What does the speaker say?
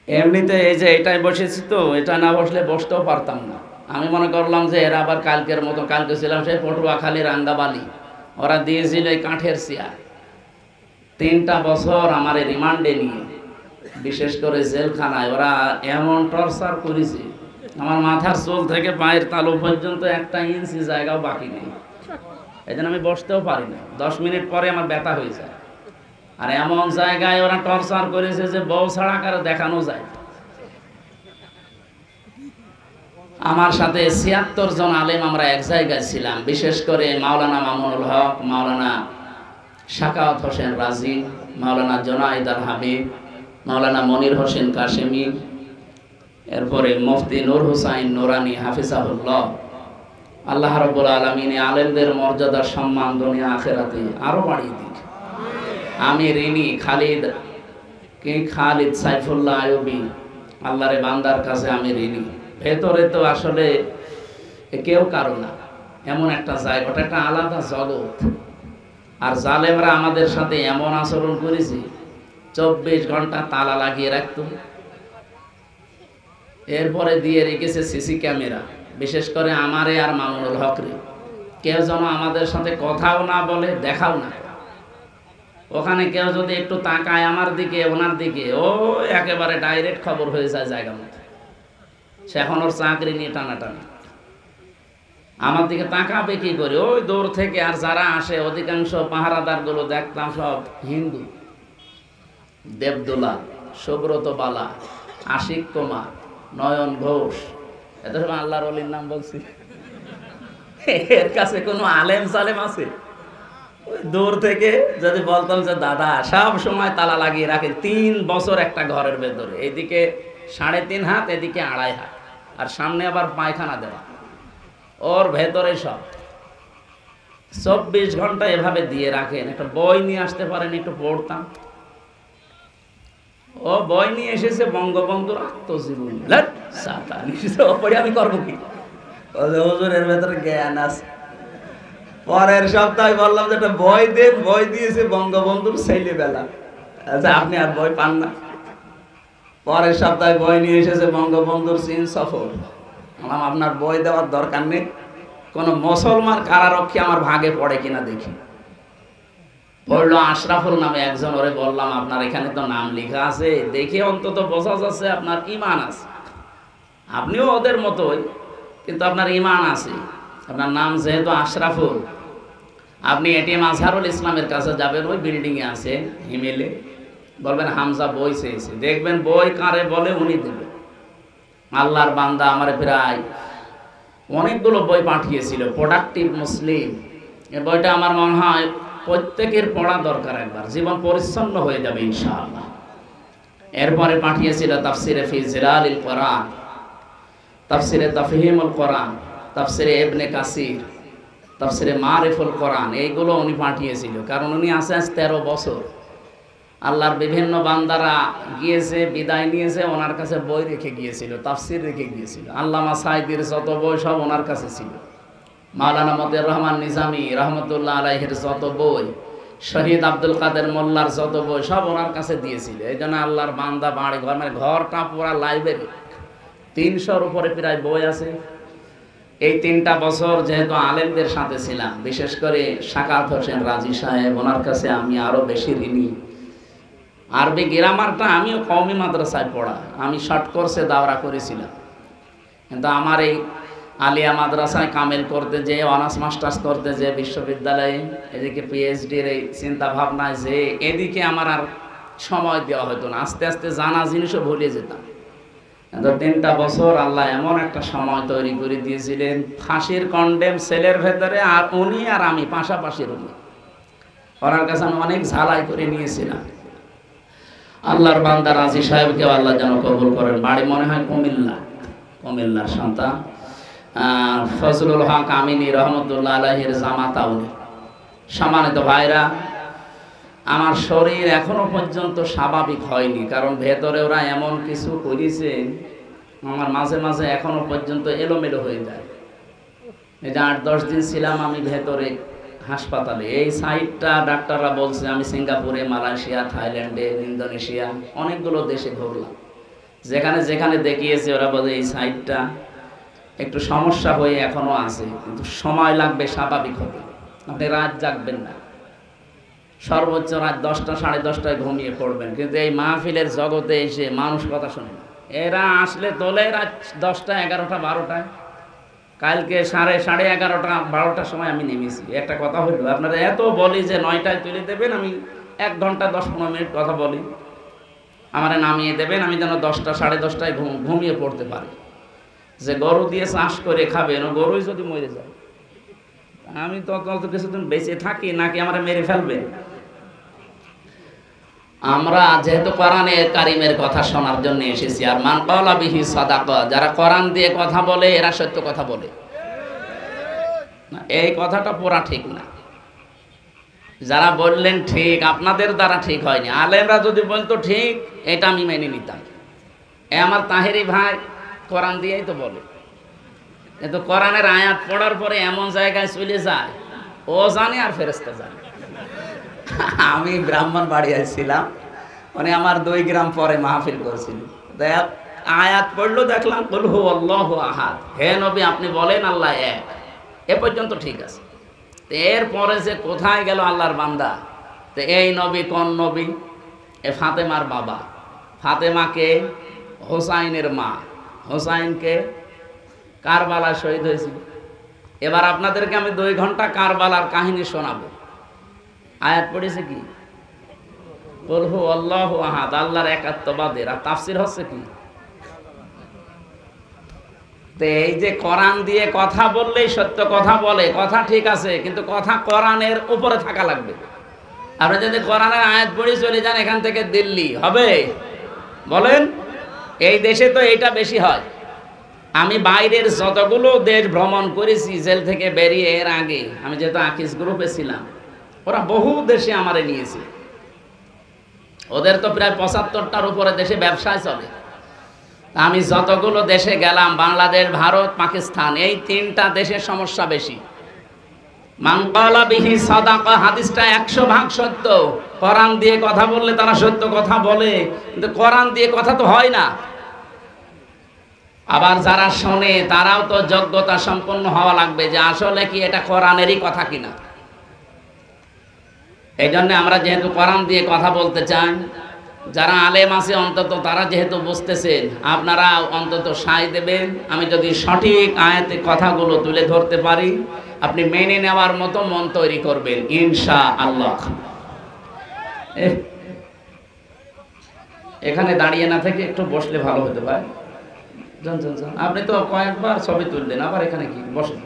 এমনিতে এই যে এটাই বসেছি তো, এটা না বসলে বসতেও পারতাম না। আমি মনে করলাম যে এরা আবার কালকের মতো, কালকে ছিলাম সেই পটুয়াখালী রাঙ্গাবালি, ওরা দিয়েছিল এই কাঠের চেয়ার। 3টা বছর আমার রিমান্ডে নিয়ে, বিশেষ করে জেলখানায় ওরা এমন টর্চার করেছে, আমার মাথার চুল থেকে পায়ের তালু পর্যন্ত 1 ইঞ্চি জায়গাও বাকি নেই। এই জন্য আমি বসতেও পারি না, 10 মিনিট পরে আমার ব্যথা হয়ে যায়। আর এমন জায়গায় ওরা টর্চার করেছে যে বউ ছাড়া কারো দেখানো যায়। আমার সাথে 76 জন আলেম আমরা এক জায়গায় ছিলাম, বিশেষ করে মাওলানা মামুনুল হক, মাওলানা শাকাওয়াত হোসেন রাজি, মাওলানা জোনায়েদ আল হাবিব, মাওলানা মনির হোসেন কাশেমি, এরপরে মুফতি নূর হুসাইন নুরানি হাফিজাহুল্লাহ। আল্লাহ রাব্বুল আলামিন আলেমদের মর্যাদা সম্মান দুনিয়া আখিরাতে আরো বাড়িয়ে দিক। আমি ঋণী খালিদ সাইফুল্লাহ আইয়ুবী, আল্লাহরে বান্দার কাছে আমি ঋণী। ভেতরে তো আসলে কেউ কারো না, এমন একটা জায়গা, ওটা একটা আলাদা জগৎ। আর জালেমরা আমাদের সাথে এমন আচরণ করেছে, 24 ঘন্টা তালা লাগিয়ে রাখতো, এরপরে দিয়ে রেখেছে সিসি ক্যামেরা, বিশেষ করে আমারে আর মামুনুল হকরে। কেউ যেন আমাদের সাথে কথাও না বলে, দেখাও না। ওখানে কেউ যদি একটু তাকায় আমার দিকে, ওনার দিকে, ও একেবারে ডাইরেক্ট খবর হয়ে যায় জায়গা মতো। সে এখন ওর চাকরি নিয়ে টানাটানি, আমার দিকে তাকাবে কি করে ওই দূর থেকে। আর যারা আসে অধিকাংশ পাহারাদার গুলো দেখতাম সব হিন্দু, দেবদোলা, সুব্রত বালা, আশিক কুমার, নয়ন ঘোষ, এত সব আল্লাহর ওলির নাম বলছি। এর কাছে কোনো আলেম সালেম আছে? ওই দূর থেকে যদি বলতাম যে দাদা, সব সময় তালা লাগিয়ে রাখে, 3 বছর একটা ঘরের ভেতরে, এদিকে 3.5 হাত, এদিকে 2.5 হাত, আর সামনে আবার পায়খানা দেওয়া, ওর ভেতরে সব 24 ঘন্টা এভাবে দিয়ে রাখেন। একটা বই নিয়ে আসতে পারেন, একটু পড়তাম। ও বই নিয়ে এসেছে বঙ্গবন্ধুর আত্মজীবনী, পড়ে আমি করবো কি? হুজুরের ভেতরে জ্ঞান আছে। পরের সপ্তাহে বললাম যে একটা বই দেন, বই দিয়েছে বঙ্গবন্ধুর ছেলেবেলা। আচ্ছা, আপনি আর বই পান না? পরের সপ্তাহে বই নিয়ে এসেছে বঙ্গবন্ধুর চীন সফর। আপনার বই দেওয়ার দরকার নেই, কোন মুসলমান কারারক্ষী আমার ভাগে পড়ে কিনা দেখি। পড়লো আশরাফুল নামে একজন, ওরে বললাম আপনার এখানে তো নাম লেখা আছে, দেখে অন্তত বোঝা যাচ্ছে আপনার ঈমান আছে, আপনিও ওদের মতোই, কিন্তু আপনার ঈমান আছে। আপনার নাম যেহেতু আশরাফুল, আপনি এটিএম আজহারুল ইসলামের কাছে যাবেন, ওই বিল্ডিং এ আছে হিমেলে, বলবেন হামজা বই চেয়েছে, দেখবেন বই কারে বলে উনি দেবেন। আল্লাহর বান্দা আমার প্রায় অনেকগুলো বই পাঠিয়েছিল, প্রোডাক্টিভ মুসলিম। এই বইটা আমার মনে হয় প্রত্যেকের পড়া দরকার, একবার জীবন পরিচ্ছন্ন হয়ে যাবে ইনশাআল্লাহ। এরপরে পাঠিয়েছিল তাফসিরে ফি জিলালিল কোরআন, তাফসিরে তাফহিমুল কোরআন, তাফসিরে ইবনে কাসির, তাফসিরে মারিফুল কোরআন, এইগুলো উনি পাঠিয়েছিল। কারণ উনি আছে আজ 13 বছর, আল্লাহর বিভিন্ন বান্দারা গিয়েছে, বিদায় নিয়েছে, ওনার কাছে বই রেখে গিয়েছিল, তাফসির রেখে গিয়েছিল। আল্লামা সাইদির যত বই সব ওনার কাছে ছিল, মাওলানা মতিউর রহমান নিজামী রহমতুল্লাহ আলাইহির যত বই, শহীদ আব্দুল কাদের মোল্লার যত বই সব ওনার কাছে দিয়েছিল। এই জন্য আল্লাহর বান্দা বাড়ি ঘর, মানে ঘরটা পুরা লাইব্রেরি, 300-র উপরে প্রায় বই আছে। এই 3টা বছর যেহেতু আলেমদের সাথে ছিলাম, বিশেষ করে শাকাওয়াত হোসেন রাজি সাহেব, ওনার কাছে আমি আরো বেশি ঋণী। আরবি গ্রামারটা আমিও কওমি মাদ্রাসায় পড়া, আমি শর্ট কোর্সে দাওরা করেছিলাম, কিন্তু আমার এই আলিয়া মাদ্রাসায় কামেল করতে যে, অনার্স মাস্টার্স করতে যে, বিশ্ববিদ্যালয়ে এদিকে পিএইচডির এই চিন্তা ভাবনায় যে, এদিকে আমার আর সময় দেওয়া হতো না। আস্তে আস্তে জানা জিনিসও ভুলে যেতাম। কিন্তু 3টা বছর আল্লাহ এমন একটা সময় তৈরি করে দিয়েছিলেন, ফাঁসির কন্ডেম সেলের ভেতরে, আর উনি আর আমি পাশাপাশি রুমে, ওনার কাছে আমি অনেক ঝালাই করে নিয়েছিলাম। আল্লাহর বান্দা রাজি সাহেবকেও আল্লাহ যেন কবুল করেন। বাড়ি মনে হয় কুমিল্লার সন্তান, ফজলুল হক আমিনী রহমতুল্লাহ আলাইহির জামাতা উনি। সম্মানিত ভাইরা, আমার শরীর এখনো পর্যন্ত স্বাভাবিক হয়নি, কারণ ভেতরে ওরা এমন কিছু করেছে, আমার মাঝে মাঝে এখনো পর্যন্ত এলোমেলো হয়ে যায়। এই যে 8-10 দিন ছিলাম আমি ভেতরে হাসপাতালে, এই সাইডটা ডাক্তাররা বলছে, আমি সিঙ্গাপুরে, মালয়েশিয়া, থাইল্যান্ডে, ইন্দোনেশিয়া, অনেকগুলো দেশে ঘুরলাম, যেখানে যেখানে দেখিয়েছে ওরা বলে এই সাইডটা একটু সমস্যা হয়ে এখনো আছে, কিন্তু সময় লাগবে স্বাভাবিক হতে। আপনি রাত জাগবেন না, সর্বোচ্চ রাত 10টা 10:30টায় ঘুমিয়ে পড়বেন, কিন্তু এই মাহফিলের জগতে এসে মানুষ কথা শোনে না। এরা আসলে তোলে রাত 10টা 11টা 12টায়। কালকে 11:30 12টার সময় আমি নেমেছি। একটা কথা হইল, আপনারা এত বলি যে 9টায় তুলে দেবেন, আমি 1 ঘন্টা 10-15 মিনিট কথা বলি, আমারে নামিয়ে দেবেন, আমি যেন 10টা 10:30টায় ঘুমিয়ে পড়তে পারি। যে গরু দিয়ে চাষ করে খাবেন, ও গরুই যদি মরে যায়, আমি তত কিছুদিন বেঁচে থাকি নাকি আমারে মেরে ফেলবে? আমরা যেহেতু কোরআনে কারিমের কথা শোনার জন্য এসেছি, আর মান ক্বালা বিহি সাদাকা, যারা কোরআন দিয়ে কথা বলে এরা সত্য কথা বলে। এই কথাটা পুরা ঠিক না। যারা বললেন ঠিক, আপনাদের দ্বারা ঠিক হয়নি। আলেমরা যদি বলতো ঠিক, এটা আমি মেনে নিতাম। আমার তাহেরি ভাই কোরআন দিয়েই তো বলে, কিন্তু কোরআনের আয়াত পড়ার পরে এমন জায়গায় চলে যায়, ও জানে আর ফেরেশতা জানে। আমি ব্রাহ্মণবাড়িয়ায় ছিলাম, মানে আমার 2 গ্রাম পরে মাহফিল করেছিল। আয়াত পড়লো, দেখলাম কুল হু আল্লাহু আহাদ, হে নবী আপনি বলেন আল্লাহ এক, এ পর্যন্ত ঠিক আছে। এরপরে যে কোথায় গেল আল্লাহর বান্দা? তো এই নবী কোন নবী? এ ফাতেমার বাবা। ফাতেমাকে হোসাইনের মা, হোসাইনকে কারবালায় শহীদ হয়েছিল। এবার আপনাদেরকে আমি 2 ঘন্টা কারবালার কাহিনী শোনাবো। আয়াত পড়েছে কি? কুল হু আল্লাহু আহাদ, আল্লাহর একাত্মবাদের। আর তাফসীর হচ্ছে কি? তো এই যে কোরআন দিয়ে কথা বললেই সত্য কথা বলে, কথা ঠিক আছে, কিন্তু কথা কোরআনের উপরে থাকা লাগবে। আপনি যদি কোরআনের আয়াত পড়ে চলে যান এখান থেকে দিল্লি, হবে? বলেন, এই দেশে তো এইটা বেশি হয়। আমি বাইরের যতগুলো দেশ ভ্রমণ করেছি জেল থেকে বেরিয়ে, এর আগে আমি যেহেতু আকিস গ্রুপে ছিলাম, ওরা বহু দেশে আমারে নিয়েছে। ওদের তো প্রায় 75টার উপরে দেশে ব্যবসায় চলে। আমি যতগুলো দেশে গেলাম, বাংলাদেশ, ভারত, পাকিস্তান, এই 3টা দেশের সমস্যা বেশি। মান ক্বালা বিহি সাদাকা, হাদিসটা 100% সত্য। কোরআন দিয়ে কথা বললে তারা সত্য কথা বলে, কিন্তু কোরআন দিয়ে কথা তো হয় না। আবার যারা শোনে তারাও তো যোগ্যতা সম্পন্ন হওয়া লাগবে যে আসলে কি এটা কোরআনেরই কথা কিনা। এই জন্য আমরা যেহেতু কোরআন দিয়ে কথা বলতে চাই, যারা আলেম আছে অন্তত তারা যেহেতু বুঝতেছেন, আপনারা অন্তত সায় দেবেন। আমি যদি সঠিক আয়াতে কথাগুলো তুলে ধরতে পারি, আপনি মেনে নেওয়ার মতো মন তৈরি করবেন ইনশাআল্লাহ। এখানে দাঁড়িয়ে না থেকে একটু বসলে ভালো হতে পারে। আপনি তো কয়েকবার ছবি তুললেন, আবার এখানে কি বসেন।